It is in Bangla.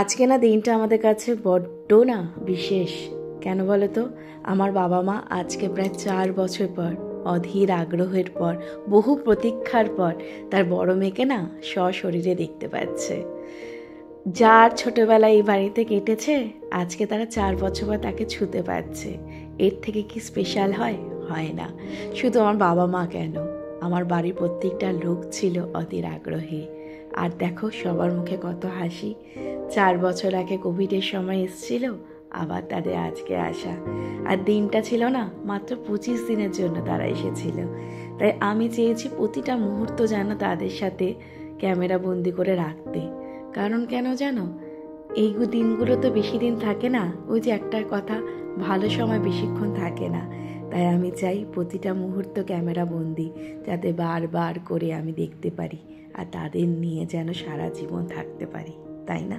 আজকে না দিনটা আমাদের কাছে বড্ড না বিশেষ। কেন বলো তো? আমার বাবা মা আজকে প্রায় 4 বছর পর, অধীর আগ্রহের পর, বহু প্রতীক্ষার পর তার বড় মেয়েকে না সশরীরে দেখতে পাচ্ছে। যার ছোটবেলায় এই বাড়িতে কেটেছে, আজকে তারা 4 বছর পর তাকে ছুতে পারছে। এর থেকে কি স্পেশাল হয়? হয় না। শুধু আমার বাবা মা কেন, আমার বাড়ির প্রত্যেকটা লোক ছিল অধীর আগ্রহে। আর দেখো সবার মুখে কত হাসি। 4 বছর আগে কোভিডের সময় এসেছিল, আবার তাদের আজকে আসা। আর দিনটা ছিল না মাত্র 25 দিনের জন্য তারা এসেছিল। তাই আমি চেয়েছি প্রতিটা মুহূর্ত যেন তাদের সাথে ক্যামেরা বন্দি করে রাখতে। কারণ কেন জানো? এই দিনগুলো তো বেশি দিন থাকে না। ওই যে একটা কথা, ভালো সময় বেশিক্ষণ থাকে না। তাই আমি চাই প্রতিটা মুহূর্ত ক্যামেরা বন্দি, যাতে বারবার করে আমি দেখতে পারি আর তাদের নিয়ে যেন সারা জীবন থাকতে পারি, তাই না?